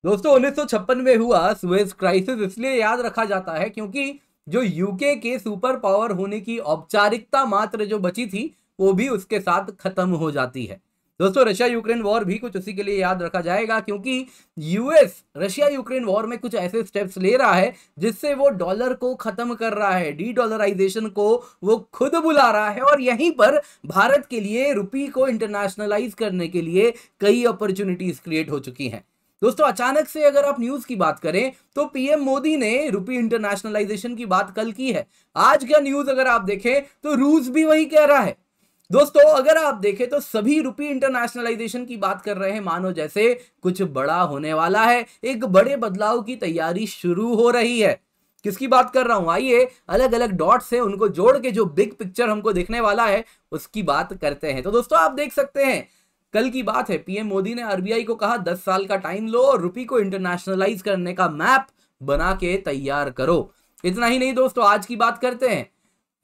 दोस्तों 1956 में हुआ सुएज क्राइसिस इसलिए याद रखा जाता है क्योंकि जो यूके के सुपर पावर होने की औपचारिकता मात्र जो बची थी वो भी उसके साथ खत्म हो जाती है। दोस्तों रशिया यूक्रेन वॉर भी कुछ उसी के लिए याद रखा जाएगा क्योंकि यूएस रशिया यूक्रेन वॉर में कुछ ऐसे स्टेप्स ले रहा है जिससे वो डॉलर को खत्म कर रहा है, डी डॉलराइजेशन को वो खुद बुला रहा है और यहीं पर भारत के लिए रुपी को इंटरनेशनलाइज करने के लिए कई अपॉर्चुनिटीज क्रिएट हो चुकी हैं। दोस्तों अचानक से अगर आप न्यूज की बात करें तो पीएम मोदी ने रुपी इंटरनेशनलाइजेशन की बात कल की है। आज का न्यूज अगर आप देखें तो रूस भी वही कह रहा है। दोस्तों अगर आप देखें तो सभी रुपी इंटरनेशनलाइजेशन की बात कर रहे हैं मानो जैसे कुछ बड़ा होने वाला है, एक बड़े बदलाव की तैयारी शुरू हो रही है। किसकी बात कर रहा हूं, आइए अलग अलग डॉट्स है उनको जोड़ के जो बिग पिक्चर हमको देखने वाला है उसकी बात करते हैं। तो दोस्तों आप देख सकते हैं कल की बात है, पीएम मोदी ने आरबीआई को कहा 10 साल का टाइम लो और रुपी को इंटरनेशनलाइज करने का मैप बना के तैयार करो। इतना ही नहीं दोस्तों, आज की बात करते हैं।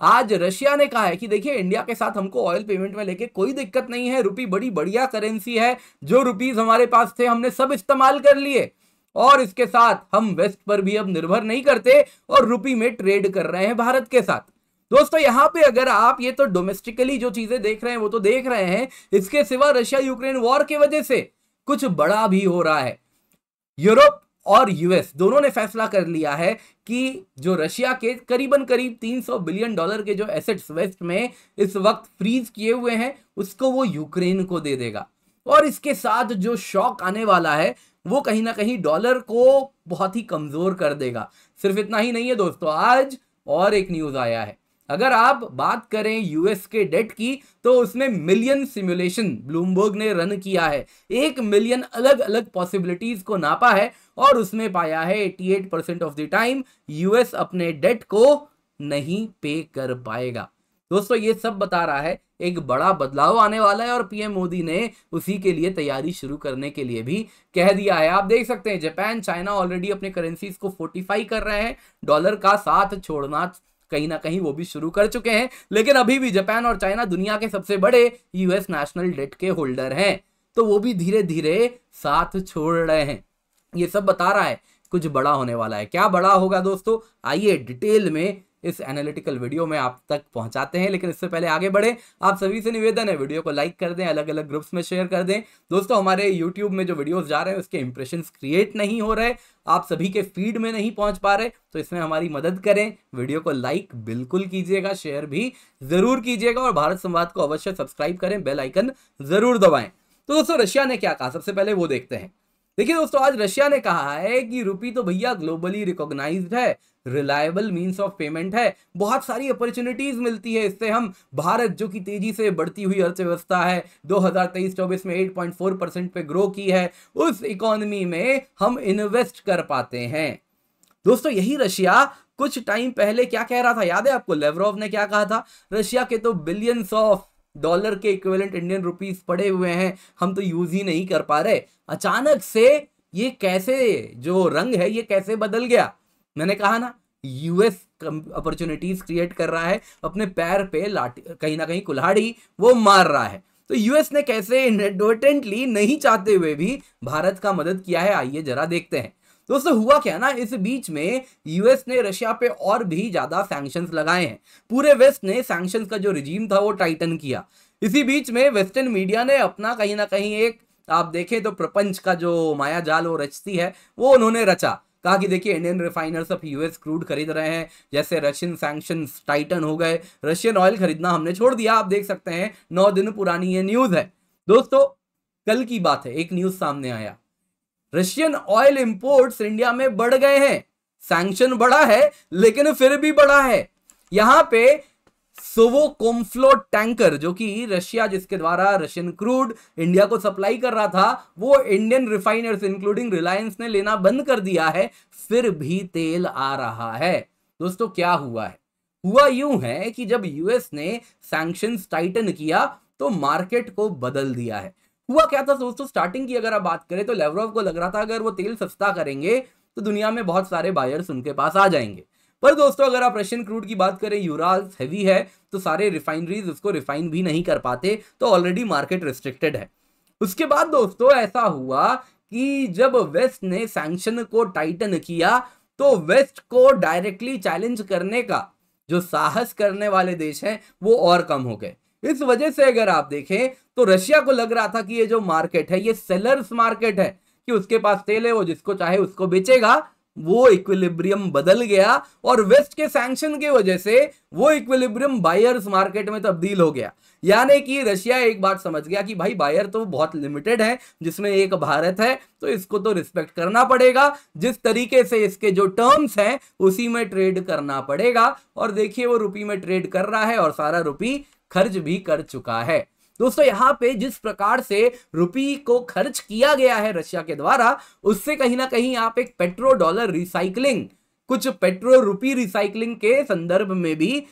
आज रशिया ने कहा है कि देखिए इंडिया के साथ हमको ऑयल पेमेंट में लेके कोई दिक्कत नहीं है, रुपी बड़ी बढ़िया करेंसी है, जो रुपीस हमारे पास थे हमने सब इस्तेमाल कर लिए और इसके साथ हम वेस्ट पर भी अब निर्भर नहीं करते और रुपी में ट्रेड कर रहे हैं भारत के साथ। दोस्तों यहां पे अगर आप ये तो डोमेस्टिकली जो चीजें देख रहे हैं वो तो देख रहे हैं, इसके सिवा रशिया यूक्रेन वॉर की वजह से कुछ बड़ा भी हो रहा है। यूरोप और यूएस दोनों ने फैसला कर लिया है कि जो रशिया के करीबन करीब 300 बिलियन डॉलर के जो एसेट्स वेस्ट में इस वक्त फ्रीज किए हुए हैं उसको वो यूक्रेन को दे देगा और इसके साथ जो शॉक आने वाला है वो कहीं ना कहीं डॉलर को बहुत ही कमजोर कर देगा। सिर्फ इतना ही नहीं है दोस्तों, आज और एक न्यूज आया है। अगर आप बात करें यूएस के डेट की तो उसमें मिलियन सिमुलेशन ब्लूमबर्ग ने रन किया है, 1 मिलियन अलग अलग पॉसिबिलिटीज को नापा है और उसमें पाया है 88% ऑफ द टाइम यूएस अपने डेट को नहीं पे कर पाएगा। दोस्तों ये सब बता रहा है एक बड़ा बदलाव आने वाला है और पीएम मोदी ने उसी के लिए तैयारी शुरू करने के लिए भी कह दिया है। आप देख सकते हैं जापान चाइना ऑलरेडी अपने करेंसीज को फोर्टिफाई कर रहे हैं, डॉलर का साथ छोड़ना कहीं ना कहीं वो भी शुरू कर चुके हैं, लेकिन अभी भी जापान और चाइना दुनिया के सबसे बड़े यूएस नेशनल डेट के होल्डर हैं, तो वो भी धीरे धीरे साथ छोड़ रहे हैं। ये सब बता रहा है कुछ बड़ा होने वाला है। क्या बड़ा होगा दोस्तों, आइए डिटेल में इस एनालिटिकल वीडियो में आप तक पहुंचाते हैं, लेकिन इससे पहले आगे बढ़े आप सभी से निवेदन है वीडियो को लाइक कर दें, अलग अलग ग्रुप्स में शेयर कर दें। दोस्तों हमारे यूट्यूब में जो वीडियोस जा रहे हैं उसके इंप्रेशंस क्रिएट नहीं हो रहे, आप सभी के फीड में नहीं पहुंच पा रहे, तो इसमें हमारी मदद करें, वीडियो को लाइक बिल्कुल कीजिएगा, शेयर भी जरूर कीजिएगा और भारत संवाद को अवश्य सब्सक्राइब करें, बेल आइकन जरूर दबाएं। तो दोस्तों रशिया ने क्या कहा, सबसे पहले वो देखते हैं। देखिए दोस्तों आज रशिया ने कहा है कि रुपी तो भैया ग्लोबली रिकॉग्नाइज्ड है, रिलायबल मींस ऑफ पेमेंट है, बहुत सारी अपॉर्चुनिटीज मिलती है इससे। हम भारत जो कि तेजी से बढ़ती हुई अर्थव्यवस्था है, 2023-24 में 8.4% पे ग्रो की है, उस इकोनॉमी में हम इन्वेस्ट कर पाते हैं। दोस्तों यही रशिया कुछ टाइम पहले क्या कह रहा था, याद है आपको? लेवरोव ने क्या कहा था, रशिया के तो बिलियंस ऑफ डॉलर के इक्विवेलेंट इंडियन रुपीस पड़े हुए हैं, हम तो यूज ही नहीं कर पा रहे। अचानक से ये कैसे जो रंग है ये कैसे बदल गया? मैंने कहा ना, यूएस अपॉर्चुनिटीज क्रिएट कर रहा है, अपने पैर पे लाठी कहीं ना कहीं कुल्हाड़ी वो मार रहा है। तो यूएस ने कैसे इनएडवर्टेंटली नहीं चाहते हुए भी भारत का मदद किया है, आइए जरा देखते हैं। दोस्तों हुआ क्या ना, इस बीच में यूएस ने रशिया पे और भी ज्यादा सैंक्शंस लगाए हैं, पूरे वेस्ट ने सैंक्शंस का जो रिजीम था वो टाइटन किया। इसी बीच में वेस्टर्न मीडिया ने अपना कहीं ना कहीं एक आप देखें तो प्रपंच का जो माया जाल वो रचती है वो उन्होंने रचा। कहा कि देखिए इंडियन रिफाइनर्स अब यूएस क्रूड खरीद रहे हैं, जैसे रशियन सैंक्शंस टाइटन हो गए, रशियन ऑयल खरीदना हमने छोड़ दिया। आप देख सकते हैं 9 दिन पुरानी ये न्यूज है। दोस्तों कल की बात है, एक न्यूज सामने आया, रशियन ऑयल इंपोर्ट्स इंडिया में बढ़ गए हैं। सैंक्शन बढ़ा है लेकिन फिर भी बढ़ा है। यहां पे सोवोकोम्फ्लो टैंकर जो कि रशिया जिसके द्वारा रशियन क्रूड इंडिया को सप्लाई कर रहा था, वो इंडियन रिफाइनर्स इंक्लूडिंग रिलायंस ने लेना बंद कर दिया है, फिर भी तेल आ रहा है। दोस्तों क्या हुआ है? हुआ यूं है कि जब यूएस ने सैंक्शंस टाइटन किया तो मार्केट को बदल दिया है। हुआ क्या था दोस्तों, स्टार्टिंग की अगर आप बात करें तो लेवरोव को लग रहा था अगर वो तेल सस्ता करेंगे तो दुनिया में बहुत सारे बायर्स उनके पास आ जाएंगे। पर दोस्तों अगर आप रशियन क्रूड की बात करें, यूराल्स हेवी है तो सारे रिफाइनरीज उसको रिफाइन भी नहीं कर पाते, तो ऑलरेडी मार्केट रिस्ट्रिक्टेड है। उसके बाद दोस्तों ऐसा हुआ कि जब वेस्ट ने सैंक्शन को टाइटन किया तो वेस्ट को डायरेक्टली चैलेंज करने का जो साहस करने वाले देश हैं वो और कम हो गए। इस वजह से अगर आप देखें तो रशिया को लग रहा था कि ये जो मार्केट है ये सेलर्स मार्केट है, कि उसके पास तेल है, वो जिसको चाहे उसको बेचेगा। वो इक्विलिब्रियम बदल गया और वेस्ट के सैंक्शन की वजह से वो इक्विलिब्रियम बायर्स मार्केट में तब्दील हो गया। यानी कि रशिया एक बात समझ गया कि भाई बायर तो बहुत लिमिटेड है, जिसमें एक भारत है, तो इसको तो रिस्पेक्ट करना पड़ेगा, जिस तरीके से इसके जो टर्म्स हैं उसी में ट्रेड करना पड़ेगा। और देखिए वो रुपी में ट्रेड कर रहा है और सारा रुपी खर्च भी कर चुका है। दोस्तों यहां पे जिस प्रकार से रुपी को खर्च किया गया है रशिया के द्वारा, उससे कहीं ना कहीं आप एक पेट्रो डॉलर रिसाइकलिंग, कुछ पेट्रो रुपी रिसाइकलिंग के संदर्भ में भी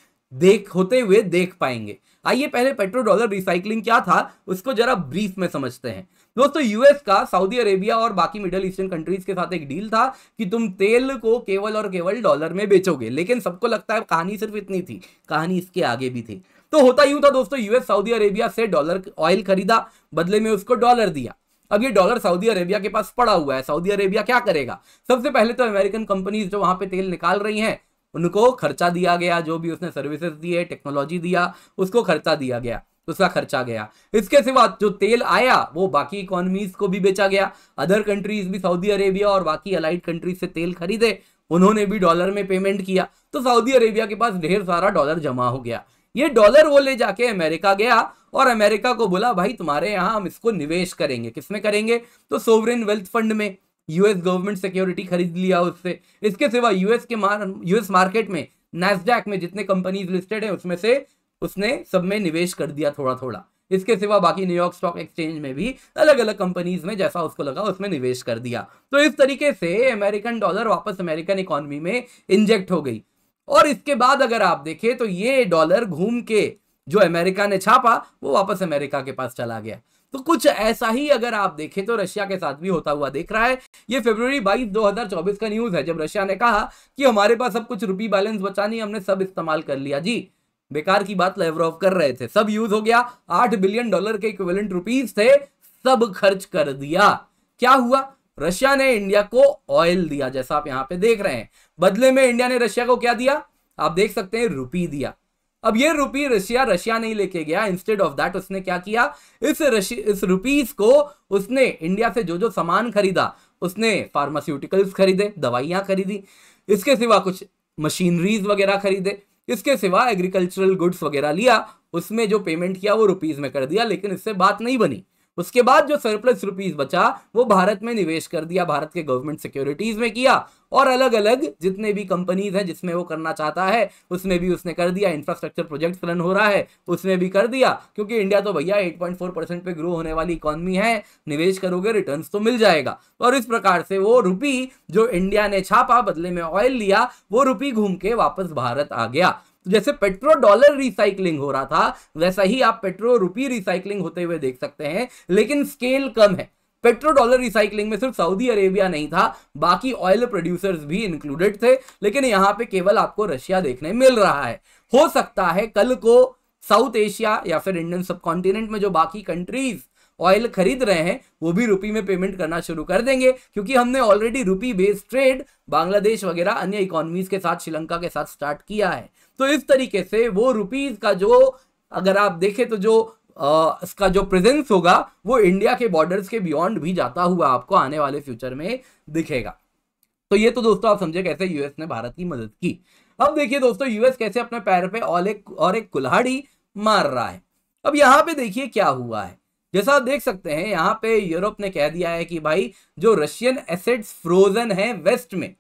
होते हुए देख पाएंगे। आइए पहले पेट्रो डॉलर रिसाइकलिंग क्या था उसको जरा ब्रीफ में समझते हैं। दोस्तों यूएस का सऊदी अरेबिया और बाकी मिडिल ईस्टर्न कंट्रीज के साथ एक डील था कि तुम तेल को केवल और केवल डॉलर में बेचोगे, लेकिन सबको लगता है कहानी सिर्फ इतनी थी, कहानी इसके आगे भी थी। तो होता यूं था दोस्तों, यूएस सऊदी अरेबिया से डॉलर ऑयल खरीदा, बदले में उसको डॉलर दिया। अब ये डॉलर सऊदी अरेबिया के पास पड़ा हुआ है, सऊदी अरेबिया क्या करेगा? सबसे पहले तो अमेरिकन कंपनीज जो वहां पे तेल निकाल रही हैं उनको खर्चा दिया गया, जो भी उसने सर्विसेज दी है, टेक्नोलॉजी दिया, उसको खर्चा दिया गया, उसका खर्चा गया। इसके सिवा जो तेल आया वो बाकी इकोनॉमीज को भी बेचा गया। अदर कंट्रीज भी सऊदी अरेबिया और बाकी अलाइड कंट्रीज से तेल खरीदे, उन्होंने भी डॉलर में पेमेंट किया, तो सऊदी अरेबिया के पास ढेर सारा डॉलर जमा हो गया। ये डॉलर वो ले जाके अमेरिका गया और अमेरिका को बोला भाई तुम्हारे यहां हम इसको निवेश करेंगे। किसमें करेंगे? तो सोवरेन वेल्थ फंड में। यूएस गवर्नमेंट सिक्योरिटी खरीद लिया उससे। इसके सिवा यूएस मार्केट में नैस्डैक में जितने कंपनीज लिस्टेड है उसमें से उसने सब में निवेश कर दिया थोड़ा थोड़ा। इसके सिवा बाकी न्यूयॉर्क स्टॉक एक्सचेंज में भी अलग अलग कंपनीज में जैसा उसको लगा उसमें निवेश कर दिया। तो इस तरीके से अमेरिकन डॉलर वापस अमेरिकन इकोनॉमी में इंजेक्ट हो गई। और इसके बाद अगर आप देखें तो ये डॉलर घूम के जो अमेरिका ने छापा वो वापस अमेरिका के पास चला गया। तो कुछ ऐसा ही अगर आप देखें तो रशिया के साथ भी होता हुआ देख रहा है। ये फरवरी 22, 2024 का न्यूज है, जब रशिया ने कहा कि हमारे पास सब कुछ रुपी बैलेंस बचा नहीं, हमने सब इस्तेमाल कर लिया। जी बेकार की बात लेवरोव कर रहे थे, सब यूज हो गया। 8 बिलियन डॉलर के इक्विवेलेंट रुपीस थे, सब खर्च कर दिया। क्या हुआ? रशिया ने इंडिया को ऑयल दिया, जैसा आप यहां पे देख रहे हैं। बदले में इंडिया ने रशिया को क्या दिया? आप देख सकते हैं, रुपी दिया। अब ये रुपी रशिया नहीं लेके गया, इंस्टेड ऑफ दैट उसने क्या किया? इस रुपीस को उसने इंडिया से जो जो सामान खरीदा, उसने फार्मास्यूटिकल्स खरीदे, दवाइयां खरीदी, इसके सिवा कुछ मशीनरीज वगैरह खरीदे, इसके सिवा एग्रीकल्चरल गुड्स वगैरह लिया, उसमें जो पेमेंट किया वो रुपीस में कर दिया। लेकिन इससे बात नहीं बनी। उसके बाद जो सरप्लस रुपीस बचा वो भारत में निवेश कर दिया, भारत के गवर्नमेंट सिक्योरिटीज में किया, और अलग अलग जितने भी कंपनीज हैं जिसमें वो करना चाहता है उसमें भी उसने कर दिया। इंफ्रास्ट्रक्चर प्रोजेक्ट रन हो रहा है उसमें भी कर दिया, क्योंकि इंडिया तो भैया 8.4% पे ग्रो होने वाली इकोनॉमी है, निवेश करोगे रिटर्न्स तो मिल जाएगा। और इस प्रकार से वो रुपी जो इंडिया ने छापा, बदले में ऑयल लिया, वो रुपी घूम के वापस भारत आ गया। तो जैसे पेट्रो डॉलर रिसाइकलिंग हो रहा था, वैसा ही आप पेट्रो रुपी रिसाइकलिंग होते हुए देख सकते हैं, लेकिन स्केल कम है। पेट्रो डॉलर रिसाइकलिंग में सिर्फ सऊदी अरेबिया नहीं था, बाकी ऑयल प्रोड्यूसर्स भी इंक्लूडेड थे, लेकिन यहां पे केवल आपको रशिया देखने मिल रहा है। हो सकता है कल को साउथ एशिया या फिर इंडियन सबकॉन्टिनेंट में जो बाकी कंट्रीज ऑयल खरीद रहे हैं वो भी रुपी में पेमेंट करना शुरू कर देंगे, क्योंकि हमने ऑलरेडी रुपी बेस्ड ट्रेड बांग्लादेश वगैरह अन्य इकोनॉमीज के साथ, श्रीलंका के साथ स्टार्ट किया है। तो इस तरीके से वो रुपीज का जो अगर आप देखें तो जो इसका जो प्रेजेंस होगा वो इंडिया के बॉर्डर्स के बियॉन्ड भी जाता हुआ आपको आने वाले फ्यूचर में दिखेगा। तो ये तो दोस्तों आप समझे कैसे यूएस ने भारत की मदद की। अब देखिए दोस्तों यूएस कैसे अपने पैर पे और एक कुल्हाड़ी मार रहा है। अब यहां पे देखिए क्या हुआ है, जैसा आप देख सकते हैं यहां पे यूरोप ने कह दिया है कि भाई जो रशियन एसेट्स फ्रोजन है वेस्ट में,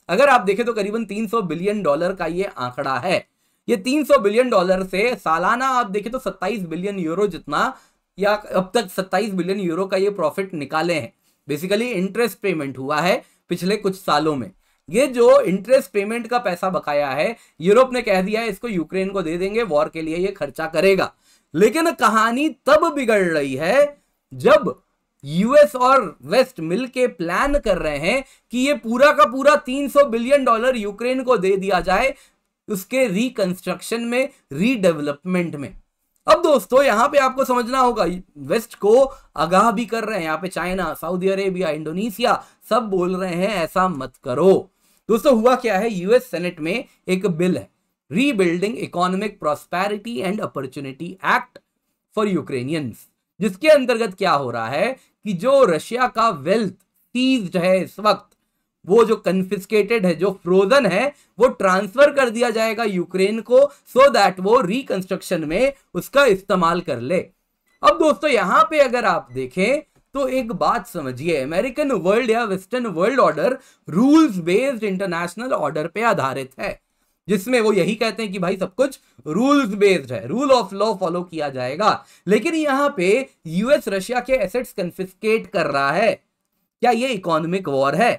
अगर आप देखें तो करीबन 300 बिलियन डॉलर का ये आंकड़ा है। ये 300 बिलियन डॉलर से सालाना आप देखें तो 27 बिलियन यूरो जितना, या अब तक 27 बिलियन यूरो का ये प्रॉफिट निकाले हैं। बेसिकली इंटरेस्ट पेमेंट हुआ है पिछले कुछ सालों में। ये जो इंटरेस्ट पेमेंट का पैसा बकाया है, यूरोप ने कह दिया है इसको यूक्रेन को दे देंगे, वॉर के लिए ये खर्चा करेगा। लेकिन कहानी तब बिगड़ रही है जब यूएस और वेस्ट मिलके प्लान कर रहे हैं कि ये पूरा का पूरा 300 बिलियन डॉलर यूक्रेन को दे दिया जाए उसके रिकंस्ट्रक्शन में, रीडेवलपमेंट में। अब दोस्तों यहां पे आपको समझना होगा, वेस्ट को आगाह भी कर रहे हैं यहाँ पे चाइना, सऊदी अरेबिया, इंडोनेशिया सब बोल रहे हैं ऐसा मत करो। दोस्तों हुआ क्या है, यूएस सेनेट में एक बिल है, rebuilding economic prosperity and opportunity act for Ukrainians, जिसके अंतर्गत क्या हो रहा है कि जो रशिया का वेल्थ सीज्ड है इस वक्त, वो जो कन्फिस्केटेड है, जो फ्रोजन है, वो ट्रांसफर कर दिया जाएगा यूक्रेन को, सो दैट वो रिकंस्ट्रक्शन में उसका इस्तेमाल कर ले। अब दोस्तों यहां पे अगर आप देखें तो एक बात समझिए, अमेरिकन वर्ल्ड या western world order rules based international order पे आधारित है, जिसमें वो यही कहते हैं कि भाई सब कुछ रूल्स बेस्ड है, रूल ऑफ लॉ फॉलो किया जाएगा। लेकिन यहां पे यूएस रशिया के एसेट्स कन्फिस्केट कर रहा है, क्या ये इकोनॉमिक वॉर है?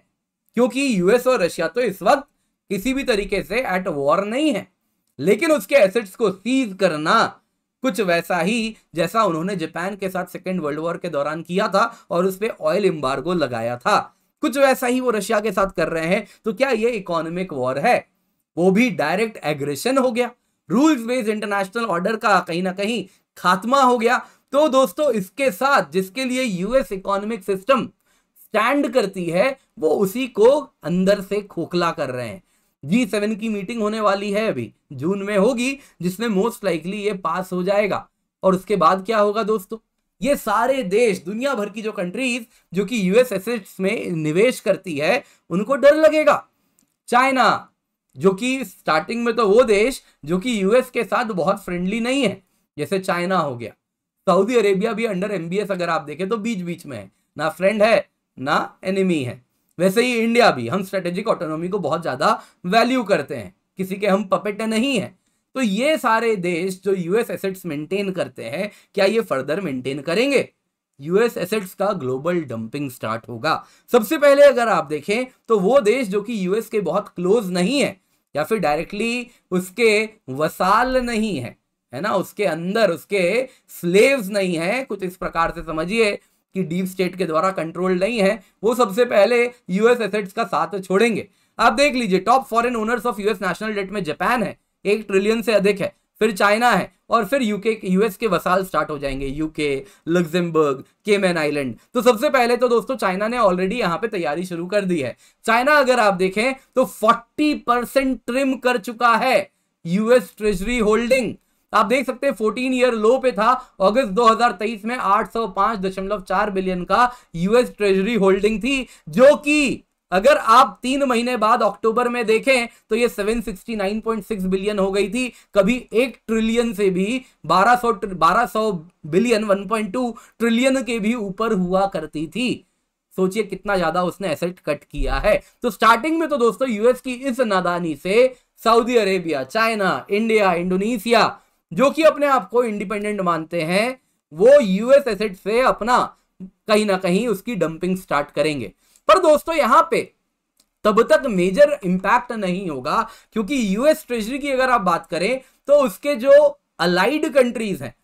क्योंकि यूएस और रशिया तो इस वक्त किसी भी तरीके से एट वॉर नहीं है, लेकिन उसके एसेट्स को सीज करना कुछ वैसा ही जैसा उन्होंने जापान के साथ सेकेंड वर्ल्ड वॉर के दौरान किया था और उस पर ऑयल एम्बार्गो लगाया था, कुछ वैसा ही वो रशिया के साथ कर रहे हैं। तो क्या ये इकोनॉमिक वॉर है? वो भी डायरेक्ट एग्रेशन हो गया, रूल्स बेस्ड इंटरनेशनल ऑर्डर का कहीं ना कहीं खात्मा हो गया। तो दोस्तों इसके साथ जिसके लिए यूएस इकोनॉमिक सिस्टम स्टैंड करती है, वो उसी को अंदर से खोखला कर रहे हैं। G7 की मीटिंग होने वाली है, अभी जून में होगी, जिसमें मोस्ट लाइकली ये पास हो जाएगा। और उसके बाद क्या होगा दोस्तों, ये सारे देश, दुनिया भर की जो कंट्रीज जो कि यूएस एसेट्स में निवेश करती है, उनको डर लगेगा। चाइना, जो कि स्टार्टिंग में तो वो देश जो कि यूएस के साथ बहुत फ्रेंडली नहीं है, जैसे चाइना हो गया, सऊदी अरेबिया भी अंडर एमबीएस अगर आप देखें तो बीच बीच में है, ना फ्रेंड है ना एनिमी है। वैसे ही इंडिया भी, हम स्ट्रेटेजिक ऑटोनॉमी को बहुत ज्यादा वैल्यू करते हैं, किसी के हम पपेट नहीं है। तो ये सारे देश जो यूएस एसेट्स मेंटेन करते हैं, क्या ये फर्दर मेंटेन करेंगे? यूएस एसेट्स का ग्लोबल डंपिंग स्टार्ट होगा। सबसे पहले अगर आप देखें तो वो देश जो कि यूएस के बहुत क्लोज नहीं है या फिर डायरेक्टली उसके वसाल नहीं है, है ना, उसके अंदर उसके स्लेव्स नहीं है, कुछ इस प्रकार से समझिए कि डीप स्टेट के द्वारा कंट्रोल नहीं है, वो सबसे पहले यूएस एसेट्स का साथ छोड़ेंगे। आप देख लीजिए, top foreign owners of US national debt में जापान है, 1 ट्रिलियन से अधिक है, फिर चाइना है, और फिर यूके, यूएस के वसाल स्टार्ट हो जाएंगे, यूके, लग्जमबर्ग, केमैन आइलैंड। तो सबसे पहले तो दोस्तों चाइना ने ऑलरेडी यहां पे तैयारी शुरू कर दी है। चाइना अगर आप देखें तो 40% ट्रिम कर चुका है यूएस ट्रेजरी होल्डिंग। आप देख सकते हैं 14 ईयर लो पे था, अगस्त 2023 में 805.4 बिलियन का यूएस ट्रेजरी होल्डिंग थी, जो कि अगर आप 3 महीने बाद अक्टूबर में देखें तो ये 769.6 बिलियन हो गई थी। कभी 1 ट्रिलियन से भी 1200 बिलियन, 1.2 ट्रिलियन के भी ऊपर हुआ करती थी। सोचिए कितना ज्यादा उसने एसेट कट किया है। तो स्टार्टिंग में तो दोस्तों यूएस की इस नादानी से Saudi Arabia, China, India, Indonesia, जो कि अपने आप को इंडिपेंडेंट मानते हैं, वो यूएस एसेट से अपना कहीं ना कहीं उसकी डंपिंग स्टार्ट करेंगे। पर दोस्तों यहां पे तब तक मेजर इंपैक्ट नहीं होगा, क्योंकि यूएस ट्रेजरी की अगर आप बात करें तो उसके जो अलाइड कंट्रीज हैं,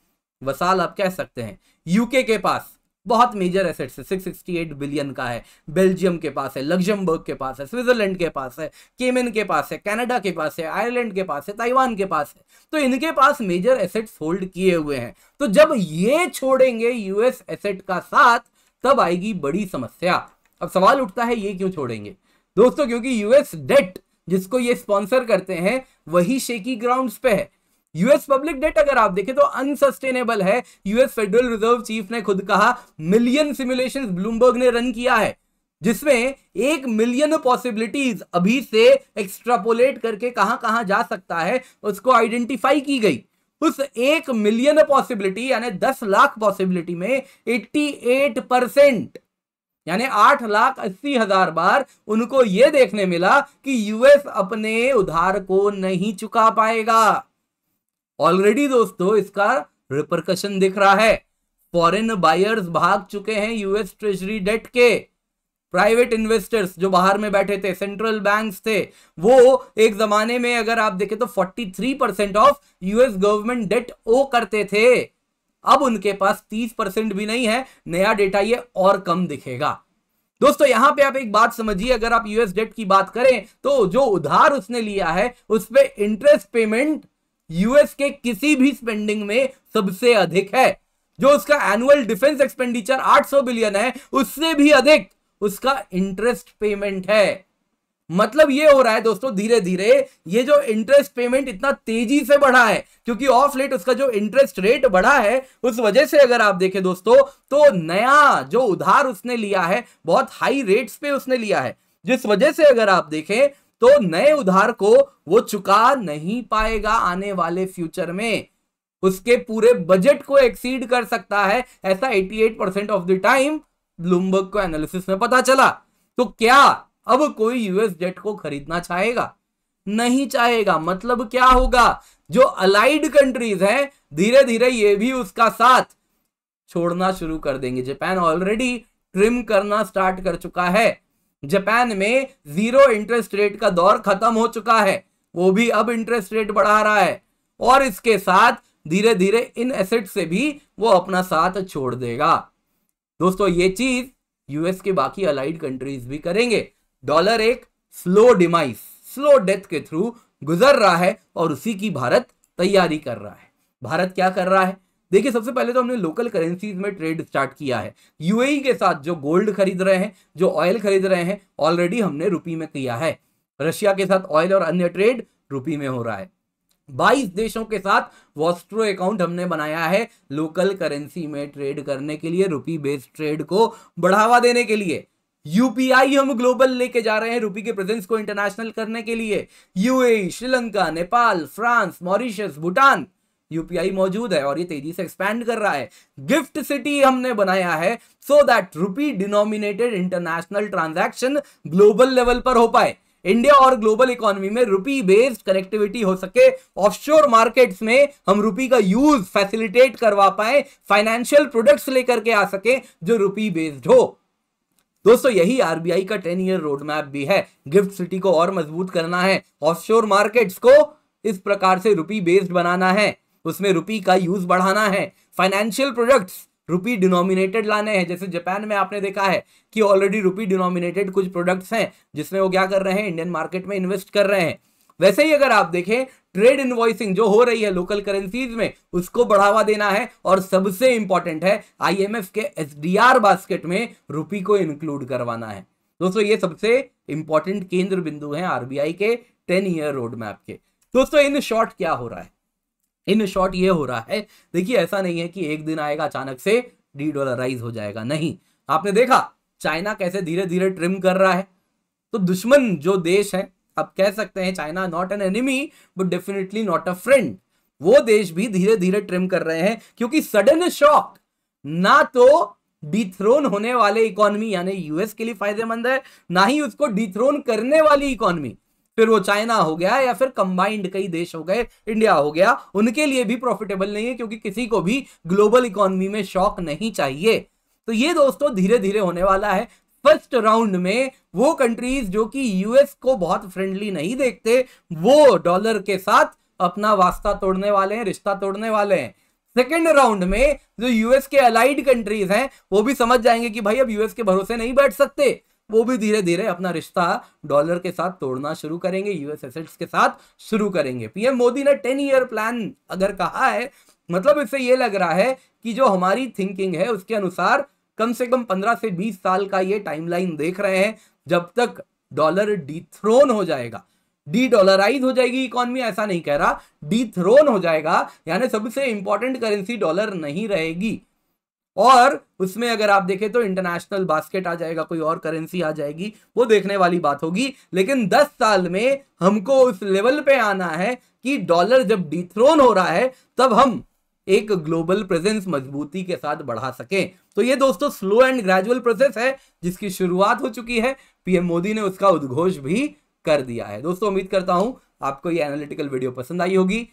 वसाल आप कह सकते हैं, यूके के पास बहुत मेजर एसेट्स है, 668 बिलियन का है, बेल्जियम के पास है, लग्जमबर्ग के पास है, स्विट्जरलैंड के पास है, केमन के पास है, कनाडा के पास है, आयरलैंड के पास है, ताइवान के पास है। तो इनके पास मेजर एसेट्स होल्ड किए हुए हैं। तो जब ये छोड़ेंगे यूएस एसेट का साथ, तब आएगी बड़ी समस्या। अब सवाल उठता है ये क्यों छोड़ेंगे दोस्तों? क्योंकि यूएस डेट जिसको ये स्पॉन्सर करते हैं, वही शेकी ग्राउंड्स पे है। यूएस पब्लिक डेट अगर आप देखें तो अनसस्टेनेबल है। यूएस फेडरल रिजर्व चीफ ने खुद कहा, मिलियन सिमुलेशंस ब्लूमबर्ग ने रन किया है, जिसमें 1 मिलियन पॉसिबिलिटीज अभी से एक्स्ट्रापोलेट करके कहां कहां जा सकता है उसको आइडेंटिफाई की गई। उस 1 मिलियन पॉसिबिलिटी यानी 10 लाख पॉसिबिलिटी में 88% यानी 8,80,000 बार उनको यह देखने मिला कि यूएस अपने उधार को नहीं चुका पाएगा। ऑलरेडी दोस्तों इसका रिपरकशन दिख रहा है। फॉरेन बायर्स भाग चुके हैं यूएस ट्रेजरी डेट के। प्राइवेट इन्वेस्टर्स जो बाहर में बैठे थे, सेंट्रल बैंक्स थे, वो एक जमाने में अगर आप देखें तो 43% ऑफ यूएस गवर्नमेंट डेट ओ करते थे। अब उनके पास 30% भी नहीं है। नया डेटा ये और कम दिखेगा। दोस्तों यहां पे आप एक बात समझिए, अगर आप यूएस डेट की बात करें तो जो उधार उसने लिया है उस पे इंटरेस्ट पेमेंट यूएस के किसी भी स्पेंडिंग में सबसे अधिक है। जो उसका एनुअल डिफेंस एक्सपेंडिचर 800 बिलियन है, उससे भी अधिक उसका इंटरेस्ट पेमेंट है। मतलब ये हो रहा है दोस्तों, धीरे धीरे ये जो इंटरेस्ट पेमेंट इतना तेजी से बढ़ा है, क्योंकि ऑफ लेट उसका जो इंटरेस्ट रेट बढ़ा है, उस वजह से अगर आप देखें दोस्तों, तो नया जो उधार उसने लिया है बहुत हाई रेट्स पे उसने लिया है, जिस वजह से अगर आप देखें तो नए उधार को वो चुका नहीं पाएगा आने वाले फ्यूचर में। उसके पूरे बजट को एक्सीड कर सकता है, ऐसा 88% ऑफ द टाइम ब्लूमबर्ग को एनालिसिस में पता चला। तो क्या अब कोई यूएस जेट को खरीदना चाहेगा? नहीं चाहेगा। मतलब क्या होगा, जो अलाइड कंट्रीज हैं धीरे धीरे ये भी उसका साथ छोड़ना शुरू कर देंगे। जापान ऑलरेडी ट्रिम करना स्टार्ट कर चुका है। जापान में जीरो इंटरेस्ट रेट का दौर खत्म हो चुका है, वो भी अब इंटरेस्ट रेट बढ़ा रहा है, और इसके साथ धीरे धीरे इन एसेट से भी वो अपना साथ छोड़ देगा। दोस्तों ये चीज यूएस के बाकी अलाइड कंट्रीज भी करेंगे। डॉलर एक स्लो डिमाइस, स्लो डेथ के थ्रू गुजर रहा है, और उसी की भारत तैयारी कर रहा है। भारत क्या कर रहा है? देखिए, सबसे पहले तो हमने लोकल करेंसीज में ट्रेड स्टार्ट किया है। यूएई के साथ जो गोल्ड खरीद रहे हैं, जो ऑयल खरीद रहे हैं, ऑलरेडी हमने रुपी में किया है। रशिया के साथ ऑयल और अन्य ट्रेड रुपी में हो रहा है। 22 देशों के साथ वॉस्ट्रो अकाउंट हमने बनाया है लोकल करेंसी में ट्रेड करने के लिए, रुपी बेस्ड ट्रेड को बढ़ावा देने के लिए। यूपीआई हम ग्लोबल लेके जा रहे हैं रुपी के प्रेजेंस को इंटरनेशनल करने के लिए। UAE, Sri Lanka, Nepal, France, Mauritius, Bhutan, UPI मौजूद है और ये तेजी से एक्सपैंड कर रहा है। गिफ्ट सिटी हमने बनाया है so that rupee denominated international transaction global level पर हो पाए। इंडिया और ग्लोबल इकोनॉमी में रुपी बेस्ड कनेक्टिविटी हो सके, ऑफशोर मार्केट्स में हम रुपी का यूज फैसिलिटेट करवा पाए, फाइनेंशियल प्रोडक्ट्स लेकर के आ सके जो रुपी बेस्ड हो। दोस्तों यही आरबीआई का 10 ईयर रोड मैप भी है। गिफ्ट सिटी को और मजबूत करना है, ऑफशोर मार्केट्स को इस प्रकार से रुपी बेस्ड बनाना है, उसमें रुपी का यूज बढ़ाना है, फाइनेंशियल प्रोडक्ट्स रुपी डिनोमिनेटेड लाने हैं। जैसे जापान में आपने देखा है कि ऑलरेडी रुपी डिनोमिनेटेड कुछ प्रोडक्ट्स हैं जिसमें वो क्या कर रहे हैं, इंडियन मार्केट में इन्वेस्ट कर रहे हैं। वैसे ही अगर आप देखें, ट्रेड इनवॉइसिंग जो हो रही है लोकल करेंसीज में, उसको बढ़ावा देना है, और सबसे इंपॉर्टेंट है आईएमएफ के एसडीआर बास्केट में रुपी को इंक्लूड करवाना है। दोस्तों ये सबसे इंपॉर्टेंट केंद्र बिंदु हैं आरबीआई के 10 ईयर रोड मैप के। दोस्तों इन शॉर्ट क्या हो रहा है? इन शॉर्ट ये हो रहा है, देखिए ऐसा नहीं है कि एक दिन आएगा अचानक से डी-डॉलराइज हो जाएगा, नहीं। आपने देखा चाइना कैसे धीरे धीरे ट्रिम कर रहा है। तो दुश्मन जो देश है, आप कह सकते हैं China not an enemy but definitely not a friend, वो देश भी धीरे धीरे ट्रिम कर रहे हैं, क्योंकि सडन शॉक ना तो डिथ्रोन होने वाले इकोनॉमी यानी यूएस के लिए फायदेमंद है, ना ही उसको डिथ्रोन करने वाली इकोनॉमी, फिर वो चाइना हो गया या फिर कंबाइंड कई देश हो गए, इंडिया हो गया, उनके लिए भी प्रॉफिटेबल नहीं है, क्योंकि किसी को भी ग्लोबल इकोनॉमी में शॉक नहीं चाहिए। तो ये दोस्तों धीरे धीरे होने वाला है। फर्स्ट राउंड में वो कंट्रीज जो कि यूएस को बहुत फ्रेंडली नहीं देखते, वो डॉलर के साथ अपना वास्ता तोड़ने वाले हैं, रिश्ता तोड़ने वाले हैं। सेकेंड राउंड में जो यूएस के अलाइड कंट्रीज हैं, वो भी समझ जाएंगे कि भाई अब यूएस के भरोसे नहीं बैठ सकते, वो भी धीरे धीरे अपना रिश्ता डॉलर के साथ तोड़ना शुरू करेंगे, यूएस एसेट्स के साथ शुरू करेंगे। पीएम मोदी ने 10 ईयर प्लान अगर कहा है, मतलब इससे ये लग रहा है कि जो हमारी थिंकिंग है उसके अनुसार कम से कम 15 से 20 साल का ये टाइमलाइन देख रहे हैं, जब तक डॉलर डिथ्रोन हो जाएगा, डी डॉलराइज हो जाएगी इकोनॉमी, ऐसा नहीं कह रहा, डिथ्रोन हो जाएगा, यानी सबसे इंपॉर्टेंट करेंसी डॉलर नहीं रहेगी, और उसमें अगर आप देखें तो इंटरनेशनल बास्केट आ जाएगा, कोई और करेंसी आ जाएगी, वो देखने वाली बात होगी। लेकिन 10 साल में हमको उस लेवल पे आना है कि डॉलर जब डिथ्रोन हो रहा है तब हम एक ग्लोबल प्रेजेंस मजबूती के साथ बढ़ा सकें। तो ये दोस्तों स्लो एंड ग्रेजुअल प्रोसेस है जिसकी शुरुआत हो चुकी है, पीएम मोदी ने उसका उद्घोष भी कर दिया है। दोस्तों उम्मीद करता हूं आपको ये एनालिटिकल वीडियो पसंद आई होगी।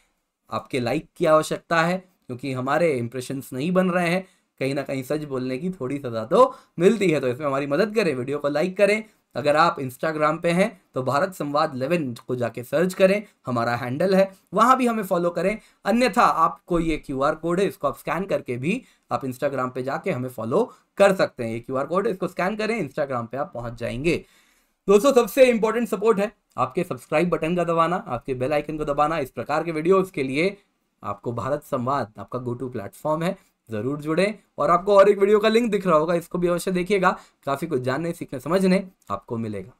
आपके लाइक की आवश्यकता है, क्योंकि हमारे इंप्रेशंस नहीं बन रहे हैं, कहीं ना कहीं सच बोलने की थोड़ी सजा तो मिलती है, तो इसमें हमारी मदद करें, वीडियो को लाइक करें। अगर आप इंस्टाग्राम पे हैं तो भारत संवाद 11 को जाके सर्च करें, हमारा हैंडल है, वहां भी हमें फॉलो करें। अन्यथा आपको ये क्यूआर कोड है, इसको आप स्कैन करके भी आप इंस्टाग्राम पे जाके हमें फॉलो कर सकते हैं। ये क्यूआर कोड है, इसको स्कैन करें, इंस्टाग्राम पे आप पहुंच जाएंगे। दोस्तों सबसे इंपॉर्टेंट सपोर्ट है आपके सब्सक्राइब बटन का दबाना, आपके बेल आइकन को दबाना। इस प्रकार के वीडियोस के लिए आपको भारत संवाद आपका गो टू प्लेटफॉर्म है, जरूर जुड़े। और आपको और एक वीडियो का लिंक दिख रहा होगा, इसको भी अवश्य देखिएगा, काफी कुछ जानने सीखने समझने आपको मिलेगा।